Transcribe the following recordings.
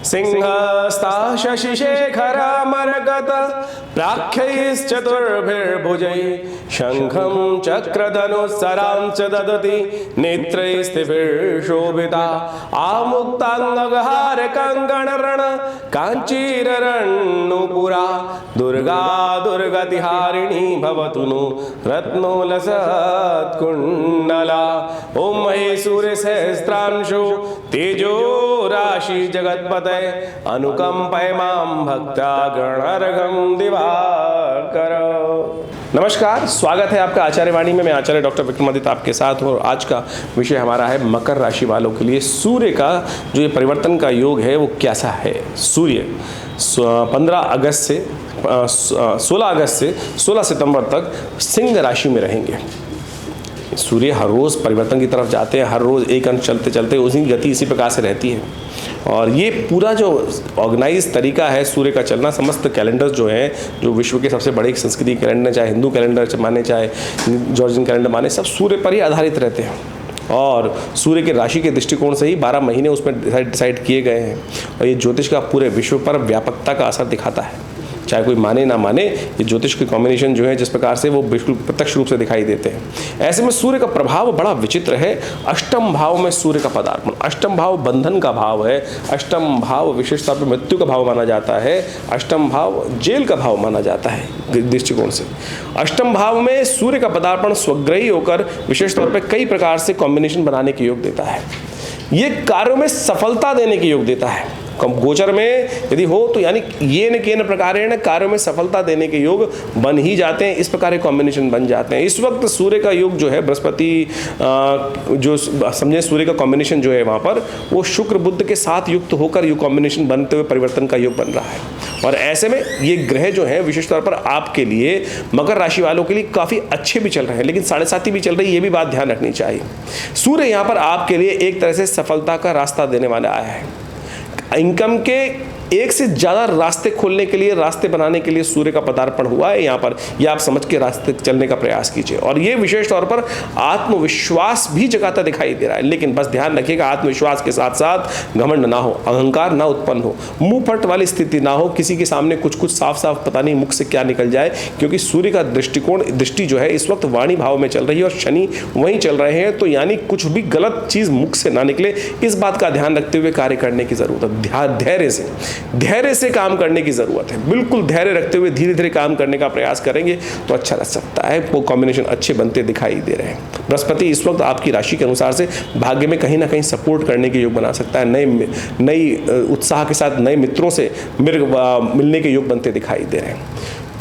सिंहस्ता शशिशेखरामरगत प्राख्यैश्चतुर्भिर्भुजैः शङ्खं चक्रधनुस्सरांश्च ददति नेत्रैस्तिभिर्शोभिता आमुक्ताङ्गहारकङ्गणरण काञ्चीररण्नुपुरा दुर्गा दुर्गतिहारिणी भवतु नु रत्नोलसत्कुण्डला। ॐ महे सूर्यसहस्रांशो तेजो राशि जगत्पते अनुकंपय मां भक्ता गणर्घं दिवाकर। नमस्कार, स्वागत है आपका आचार्य वाणी में। मैं आचार्य डॉक्टर विक्रमादित्य आपके साथ हूँ और आज का विषय हमारा है मकर राशि वालों के लिए सूर्य का जो ये परिवर्तन का योग है वो कैसा है। सूर्य 16 अगस्त से 16 सितंबर तक सिंह राशि में रहेंगे। सूर्य हर रोज़ परिवर्तन की तरफ जाते हैं, हर रोज़ एक अंश चलते चलते उसी की गति इसी प्रकार से रहती है। और ये पूरा जो ऑर्गेनाइज तरीका है सूर्य का चलना, समस्त कैलेंडर्स जो हैं, जो विश्व के सबसे बड़े संस्कृति कैलेंडर, चाहे हिंदू कैलेंडर माने चाहे जॉर्जियन कैलेंडर माने, सब सूर्य पर ही आधारित रहते हैं। और सूर्य के राशि के दृष्टिकोण से ही 12 महीने उसमें डिसाइड किए गए हैं। और ये ज्योतिष का पूरे विश्व पर व्यापकता का असर दिखाता है, चाहे कोई माने ना माने। ये ज्योतिष के कॉम्बिनेशन जो है जिस प्रकार से वो बिल्कुल प्रत्यक्ष रूप से दिखाई देते हैं। ऐसे में सूर्य का प्रभाव बड़ा विचित्र है। अष्टम भाव में सूर्य का पदार्पण, अष्टम भाव बंधन का भाव है, अष्टम भाव विशेष तौर पर मृत्यु का भाव माना जाता है, अष्टम भाव जेल का भाव माना जाता है दृष्टिकोण से। अष्टम भाव में सूर्य का पदार्पण स्वग्रही होकर विशेष तौर पर कई प्रकार से कॉम्बिनेशन बनाने के योग देता है। ये कार्यों में सफलता देने के योग देता है। गोचर में यदि हो तो यानी ये न केन प्रकारेण कार्यों में सफलता देने के योग बन ही जाते हैं। इस प्रकार के कॉम्बिनेशन बन जाते हैं। इस वक्त सूर्य का योग जो है बृहस्पति, जो समझे सूर्य का कॉम्बिनेशन जो है वहाँ पर वो शुक्र बुध के साथ युक्त होकर ये कॉम्बिनेशन बनते हुए परिवर्तन का योग बन रहा है। और ऐसे में ये ग्रह जो है विशेष तौर पर आपके लिए मकर राशि वालों के लिए काफ़ी अच्छे भी चल रहे हैं, लेकिन 7.5 भी चल रही है, ये भी बात ध्यान रखनी चाहिए। सूर्य यहाँ पर आपके लिए एक तरह से सफलता का रास्ता देने वाला आया है। इनकम के एक से ज़्यादा रास्ते खोलने के लिए, रास्ते बनाने के लिए सूर्य का पदार्पण हुआ है यहाँ पर। यह आप समझ के रास्ते चलने का प्रयास कीजिए। और ये विशेष तौर पर आत्मविश्वास भी जगाता दिखाई दे रहा है, लेकिन बस ध्यान रखिएगा आत्मविश्वास के साथ साथ घमंड ना हो, अहंकार ना उत्पन्न हो, मुंह फट वाली स्थिति ना हो, किसी के सामने कुछ साफ साफ पता नहीं मुख से क्या निकल जाए। क्योंकि सूर्य का दृष्टि जो है इस वक्त वाणी भाव में चल रही है और शनि वहीं चल रहे हैं, तो यानी कुछ भी गलत चीज़ मुख से ना निकले, इस बात का ध्यान रखते हुए कार्य करने की ज़रूरत है। धैर्य से काम करने की जरूरत है। बिल्कुल धैर्य रखते हुए धीरे धीरे काम करने का प्रयास करेंगे तो अच्छा लग सकता है। वो कॉम्बिनेशन अच्छे बनते दिखाई दे रहे हैं। बृहस्पति इस वक्त आपकी राशि के अनुसार से भाग्य में कहीं ना कहीं सपोर्ट करने के योग बना सकता है। नई उत्साह के साथ नए मित्रों से मिलने के योग बनते दिखाई दे रहे हैं।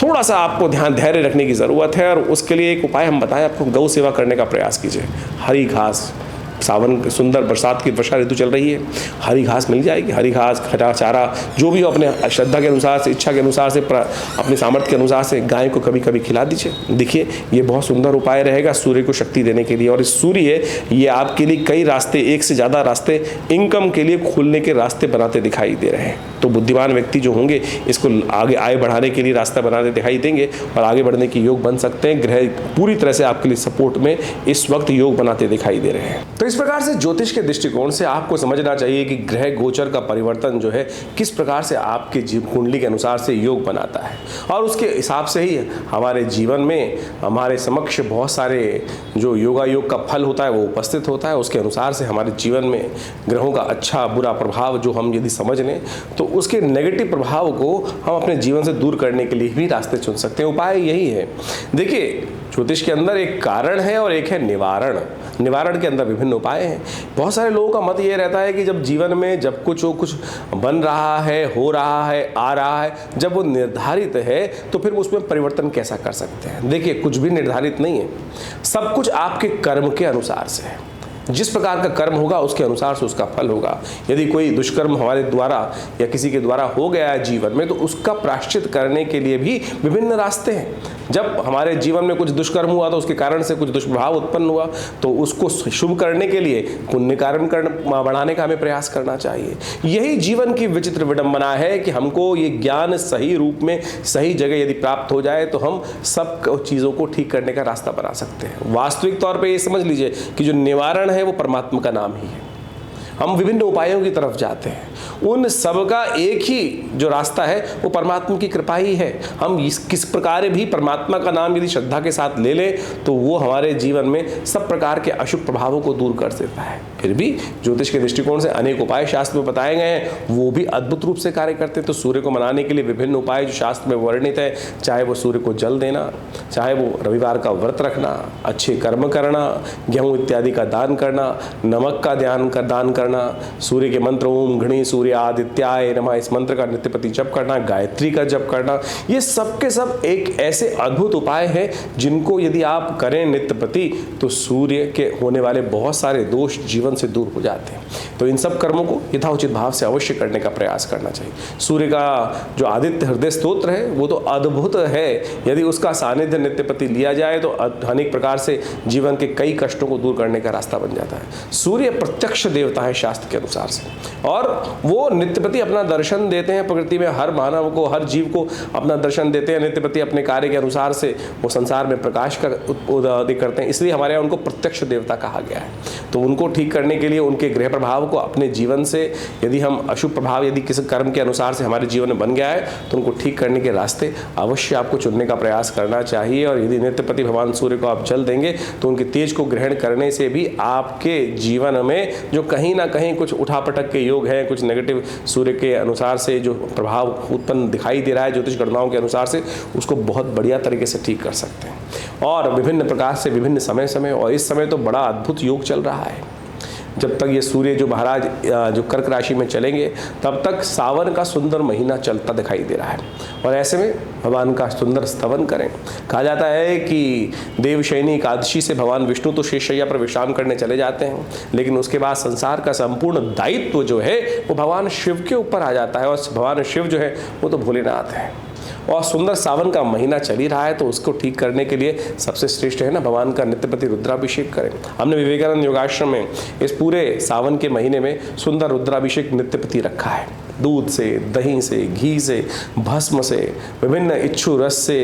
थोड़ा सा आपको धैर्य रखने की ज़रूरत है और उसके लिए एक उपाय हम बताएं आपको। गौ सेवा करने का प्रयास कीजिए। हरी घास, सावन सुंदर बरसात की वर्षा ऋतु चल रही है, हरी घास मिल जाएगी। हरी घास, खरा चारा, जो भी हो अपने श्रद्धा के अनुसार से, इच्छा के अनुसार से, अपने सामर्थ्य के अनुसार से गाय को कभी कभी खिला दीजिए। देखिए ये बहुत सुंदर उपाय रहेगा सूर्य को शक्ति देने के लिए। और इस सूर्य ये आपके लिए कई रास्ते, एक से ज़्यादा रास्ते इनकम के लिए खोलने के रास्ते बनाते दिखाई दे रहे हैं। तो बुद्धिमान व्यक्ति जो होंगे इसको आगे आय बढ़ाने के लिए रास्ता बनाते दिखाई देंगे और आगे बढ़ने के योग बन सकते हैं। ग्रह पूरी तरह से आपके लिए सपोर्ट में इस वक्त योग बनाते दिखाई दे रहे हैं। तो इस प्रकार से ज्योतिष के दृष्टिकोण से आपको समझना चाहिए कि ग्रह गोचर का परिवर्तन जो है किस प्रकार से आपके जीवन कुंडली के अनुसार से योग बनाता है। और उसके हिसाब से ही हमारे जीवन में हमारे समक्ष बहुत सारे जो योगा योग का फल होता है वो उपस्थित होता है। उसके अनुसार से हमारे जीवन में ग्रहों का अच्छा बुरा प्रभाव जो हम यदि समझ लें तो उसके नेगेटिव प्रभाव को हम अपने जीवन से दूर करने के लिए भी रास्ते चुन सकते हैं। उपाय यही है। देखिए ज्योतिष के अंदर एक कारण है और एक है निवारण। निवारण के अंदर विभिन्न उपाय हैं। बहुत सारे लोगों का मत ये रहता है कि जब जीवन में जब कुछ बन रहा है, हो रहा है, आ रहा है, जब वो निर्धारित है तो फिर उसमें परिवर्तन कैसा कर सकते हैं। देखिए कुछ भी निर्धारित नहीं है, सब कुछ आपके कर्म के अनुसार से है। जिस प्रकार का कर्म होगा उसके अनुसार से उसका फल होगा। यदि कोई दुष्कर्म हमारे द्वारा या किसी के द्वारा हो गया है जीवन में तो उसका प्रायश्चित करने के लिए भी विभिन्न रास्ते हैं। जब हमारे जीवन में कुछ दुष्कर्म हुआ तो उसके कारण से कुछ दुष्प्रभाव उत्पन्न हुआ तो उसको शुभ करने के लिए पुण्य कार्य बढ़ाने का हमें प्रयास करना चाहिए। यही जीवन की विचित्र विडंबना है कि हमको ये ज्ञान सही रूप में सही जगह यदि प्राप्त हो जाए तो हम सब चीज़ों को ठीक करने का रास्ता बना सकते हैं। वास्तविक तौर पर ये समझ लीजिए कि जो निवारण है वो परमात्मा का नाम ही है। हम विभिन्न उपायों की तरफ जाते हैं, उन सब का एक ही जो रास्ता है वो परमात्मा की कृपा ही है। हम किस प्रकार भी परमात्मा का नाम यदि श्रद्धा के साथ ले लें तो वो हमारे जीवन में सब प्रकार के अशुभ प्रभावों को दूर कर देता है। फिर भी ज्योतिष के दृष्टिकोण से अनेक उपाय शास्त्र में बताए गए हैं, वो भी अद्भुत रूप से कार्य करते हैं। तो सूर्य को मनाने के लिए विभिन्न उपाय जो शास्त्र में वर्णित है, चाहे वो सूर्य को जल देना, चाहे वो रविवार का व्रत रखना, अच्छे कर्म करना, गेहूं इत्यादि का दान करना, नमक का दान करना, सूर्य के मंत्र ओम घृणी सूर्य आदित्याय नमः इस मंत्र का नित्यप्रति जप करना, गायत्री का जप करना, ये सब के सब एक ऐसे अद्भुत उपाय है जिनको यदि आप करें नित्यप्रति तो सूर्य के होने वाले बहुत सारे दोष जीवन से दूर हो जाते हैं। तो इन सब कर्मों को यथाउचित भाव से अवश्य करने का प्रयास करना चाहिए। सूर्य का जो आदित्य हृदय स्तोत्र है वो तो अद्भुत है, यदि उसका सानिध्य नित्यप्रति लिया जाए तो अनेक प्रकार से जीवन के कई कष्टों को दूर करने का रास्ता बन जाता है। सूर्य प्रत्यक्ष देवता है शास्त्र के अनुसार से, और वो नित्यप्रति अपना दर्शन देते हैं प्रकृति में, हर मानव को, हर जीव को अपना दर्शन देते हैं नित्यप्रति अपने कार्य के अनुसार से। वो संसार में प्रकाश का उत्पादन करते हैं, इसलिए हमारे यहाँ उनको प्रत्यक्ष देवता कहा गया है। तो उनको ठीक करने के लिए उनके ग्रह प्रभाव को अपने जीवन से, यदि हम अशुभ प्रभाव यदि किसी कर्म के अनुसार से हमारे जीवन में बन गया है तो उनको ठीक करने के रास्ते अवश्य आपको चुनने का प्रयास करना चाहिए। और यदि नित्यप्रति भगवान सूर्य को आप जल देंगे तो उनके तेज को ग्रहण करने से भी आपके जीवन में जो कहीं ना कहीं कुछ उठापटक के योग हैं, कुछ नेगेटिव सूर्य के अनुसार से जो प्रभाव उत्पन्न दिखाई दे रहा है ज्योतिष गणनाओं के अनुसार से, उसको बहुत बढ़िया तरीके से ठीक कर सकते हैं। और विभिन्न प्रकार से विभिन्न समय और इस समय तो बड़ा अद्भुत योग चल रहा है। जब तक ये सूर्य जो महाराज जो कर्क राशि में चलेंगे तब तक सावन का सुंदर महीना चलता दिखाई दे रहा है, और ऐसे में भगवान का सुंदर स्तवन करें। कहा जाता है कि देवशयनी एकादशी से भगवान विष्णु तो शेषशय्या पर विश्राम करने चले जाते हैं, लेकिन उसके बाद संसार का संपूर्ण दायित्व जो है वो भगवान शिव के ऊपर आ जाता है, और भगवान शिव जो है वो तो भोलेनाथ है। और सुंदर सावन का महीना चल ही रहा है, तो उसको ठीक करने के लिए सबसे श्रेष्ठ है ना भगवान का नित्यप्रति रुद्राभिषेक करें। हमने विवेकानंद योगाश्रम में इस पूरे सावन के महीने में सुंदर रुद्राभिषेक नित्यप्रति रखा है। दूध से, दही से, घी से, भस्म से, विभिन्न इच्छु रस से,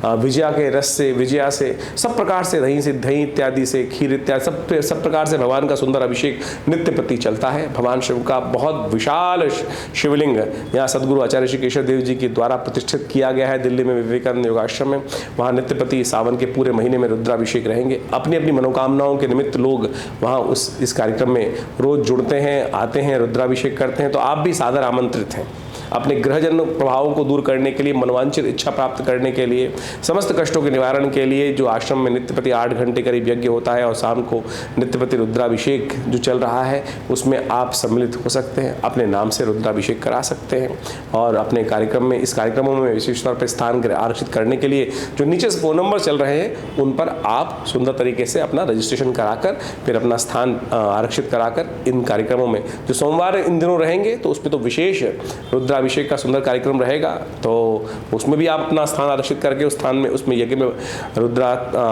विजया के रस से, विजया से, सब प्रकार से, दही से, दही इत्यादि से, खीर इत्यादि सब प्रकार से भगवान का सुंदर अभिषेक नित्य प्रति चलता है। भगवान शिव का बहुत विशाल शिवलिंग यहाँ सदगुरु आचार्य श्री केशव देव जी के द्वारा प्रतिष्ठित किया गया है दिल्ली में विवेकानंद योगाश्रम में। वहाँ नित्य प्रति सावन के पूरे महीने में रुद्राभिषेक रहेंगे। अपनी अपनी मनोकामनाओं के निमित्त लोग वहाँ इस कार्यक्रम में रोज जुड़ते हैं, आते हैं, रुद्राभिषेक करते हैं। तो आप भी सादर आमंत्रित हैं अपने ग्रहजन्य प्रभावों को दूर करने के लिए, मनोवांछित इच्छा प्राप्त करने के लिए, समस्त कष्टों के निवारण के लिए जो आश्रम में नित्य प्रति 8 घंटे करीब यज्ञ होता है और शाम को नित्य प्रति रुद्राभिषेक जो चल रहा है उसमें आप सम्मिलित हो सकते हैं, अपने नाम से रुद्राभिषेक करा सकते हैं। और अपने कार्यक्रम में, इस कार्यक्रमों में विशेष तौर पर स्थान आरक्षित करने के लिए जो नीचे फ़ोन नंबर चल रहे हैं उन पर आप सुंदर तरीके से अपना रजिस्ट्रेशन कराकर फिर अपना स्थान आरक्षित कराकर इन कार्यक्रमों में जो सोमवार इन दिनों रहेंगे तो उसमें तो विशेष रुद्राभिषेक का सुंदर कार्यक्रम रहेगा, तो उसमें भी आप अपना स्थान आरक्षित करके उस स्थान में, उसमें यज्ञ में रुद्रा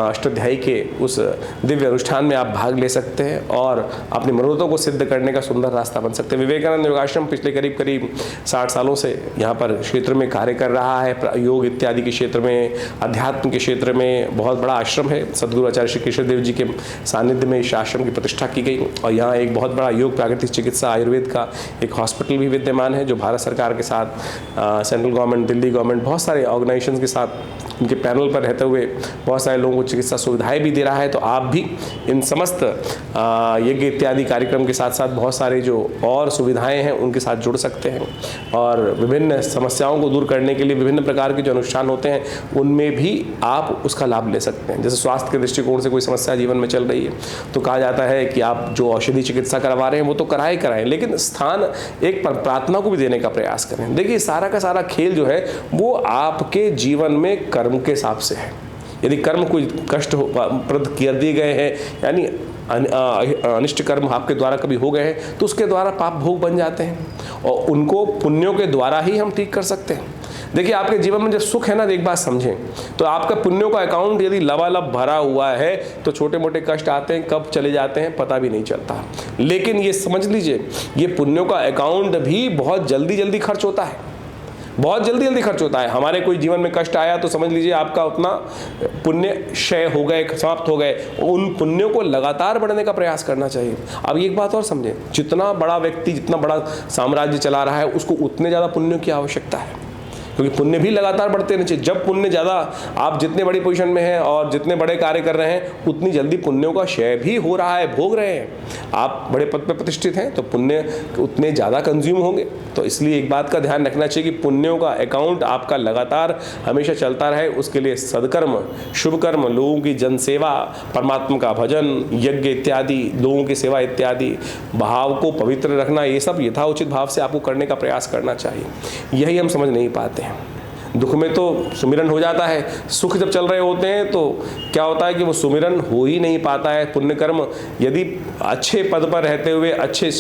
अष्टाध्यायी के उस दिव्य अनुष्ठान में आप भाग ले सकते हैं और अपनी मनोरथों को सिद्ध करने का सुंदर रास्ता बन सकते हैं। विवेकानंद योगाश्रम पिछले करीब 60 सालों से यहाँ पर क्षेत्र में कार्य कर रहा है। योग इत्यादि के क्षेत्र में, अध्यात्म के क्षेत्र में बहुत बड़ा आश्रम है। सदगुरु आचार्य श्री केशव देव जी के सानिध्य में इस आश्रम की प्रतिष्ठा की गई और यहाँ एक बहुत बड़ा योग प्राकृतिक चिकित्सा आयुर्वेद का एक हॉस्पिटल भी विद्यमान है जो भारत सरकार के साथ, सेंट्रल गवर्नमेंट, दिल्ली गवर्नमेंट, बहुत सारे ऑर्गेनाइजेशंस के साथ उनके पैनल पर रहते हुए बहुत सारे लोगों को चिकित्सा सुविधाएं भी दे रहा है। तो आप भी इन समस्त यज्ञ इत्यादि कार्यक्रम के साथ साथ बहुत सारे जो और सुविधाएं हैं उनके साथ जुड़ सकते हैं और विभिन्न समस्याओं को दूर करने के लिए विभिन्न प्रकार के जो अनुष्ठान होते हैं उनमें भी आप उसका लाभ ले सकते हैं। जैसे स्वास्थ्य के दृष्टिकोण से कोई समस्या जीवन में चल रही है तो कहा जाता है कि आप जो औषधि चिकित्सा करवा रहे हैं वो तो कराएं, लेकिन स्थान एक प्रार्थना को भी देने का प्रयास करें। देखिए सारा का सारा खेल जो है वो आपके जीवन में कर्म के हिसाब से है। यदि कर्म कोई कष्ट प्रद कर दिए गए हैं, यानी अनिष्ट कर्म आपके द्वारा कभी हो गए हैं तो उसके द्वारा पाप भोग बन जाते हैं और उनको पुण्यों के द्वारा ही हम ठीक कर सकते हैं। देखिए आपके जीवन में जब सुख है ना, एक बात समझें, तो आपका पुण्यों का अकाउंट यदि लबालब भरा हुआ है तो छोटे मोटे कष्ट आते हैं, कब चले जाते हैं पता भी नहीं चलता। लेकिन ये समझ लीजिए ये पुण्यों का अकाउंट भी बहुत जल्दी खर्च होता है। बहुत जल्दी जल्दी खर्च होता है। हमारे कोई जीवन में कष्ट आया तो समझ लीजिए आपका उतना पुण्य क्षय हो गए, समाप्त हो गए। उन पुण्यों को लगातार बढ़ने का प्रयास करना चाहिए। अब एक बात और समझें, जितना बड़ा व्यक्ति जितना बड़ा साम्राज्य चला रहा है उसको उतने ज़्यादा पुण्यों की आवश्यकता है, क्योंकि पुण्य भी लगातार बढ़ते रहने चाहिए। जब पुण्य ज़्यादा, आप जितने बड़ी पोजीशन में हैं और जितने बड़े कार्य कर रहे हैं उतनी जल्दी पुण्यों का क्षय भी हो रहा है, भोग रहे हैं। आप बड़े पद पर प्रतिष्ठित हैं तो पुण्य उतने ज़्यादा कंज्यूम होंगे। तो इसलिए एक बात का ध्यान रखना चाहिए कि पुण्यों का अकाउंट आपका लगातार हमेशा चलता रहे। उसके लिए सदकर्म, शुभ कर्म, लोगों की जनसेवा, परमात्मा का भजन, यज्ञ इत्यादि, लोगों की सेवा इत्यादि, भाव को पवित्र रखना, ये सब यथाउचित भाव से आपको करने का प्रयास करना चाहिए। यही हम समझ नहीं पाते हैं। दुख में तो सुमिरन हो जाता है, सुख जब चल रहे होते हैं तो क्या होता है कि वो सुमिरन हो ही नहीं पाता है। पुण्य कर्म यदि अच्छे पद पर रहते हुए अच्छे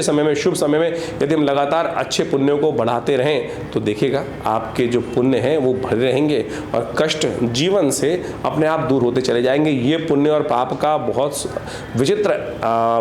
समय में, शुभ समय में यदि हम लगातार अच्छे पुण्यों को बढ़ाते रहें तो देखिएगा आपके जो पुण्य हैं वो भरे रहेंगे और कष्ट जीवन से अपने आप दूर होते चले जाएंगे। ये पुण्य और पाप का बहुत विचित्र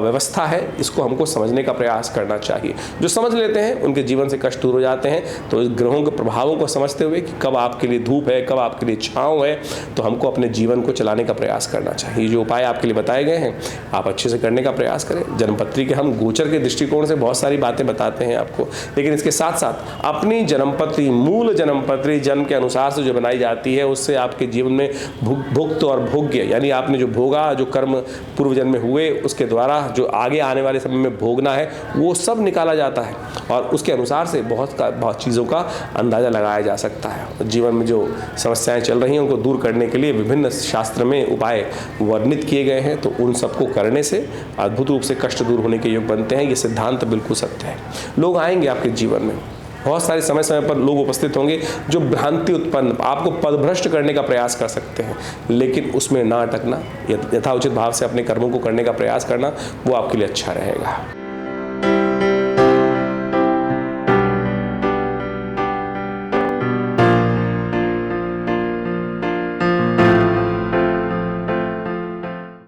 व्यवस्था है, इसको हमको समझने का प्रयास करना चाहिए। जो समझ लेते हैं उनके जीवन से कष्ट दूर हो जाते हैं। तो इस ग्रहों के प्रभावों को समझते हुए कि कब आपके लिए धूप है, कब आपके लिए छांव है, तो हमको अपने जीवन को चलाने का प्रयास करना चाहिए। जो उपाय आपके लिए बताए गए हैं आप अच्छे से करने का प्रयास करें। जन्मपत्री के हम गोचर के दृष्टिकोण से बहुत सारी बातें बताते हैं आपको, लेकिन इसके साथ साथ अपनी जन्मपत्री, मूल जन्मपत्री जन्म के अनुसार से जो बनाई जाती है उससे आपके जीवन में भुक्त और भोग्य, यानी आपने जो भोगा, जो कर्म पूर्व जन्म में हुए उसके द्वारा जो आगे आने वाले समय में भोगना है वो सब निकाला जाता है और उसके अनुसार से बहुत चीज़ों का अंदाज़ा लगाया जा सकता है। जीवन में जो समस्याएं चल रही हैं उनको दूर करने के लिए विभिन्न शास्त्र में उपाय वर्णित किए गए हैं, तो उन सबको करने से अद्भुत रूप से कष्ट दूर होने के योग बनते हैं। ये सिद्धांत बिल्कुल सत्य है। लोग आएंगे आपके जीवन में, बहुत सारे समय समय पर लोग उपस्थित होंगे जो भ्रांति उत्पन्न, आपको पदभ्रष्ट करने का प्रयास कर सकते हैं, लेकिन उसमें ना अटकना, यथाउचित भाव से अपने कर्मों को करने का प्रयास करना वो आपके लिए अच्छा रहेगा।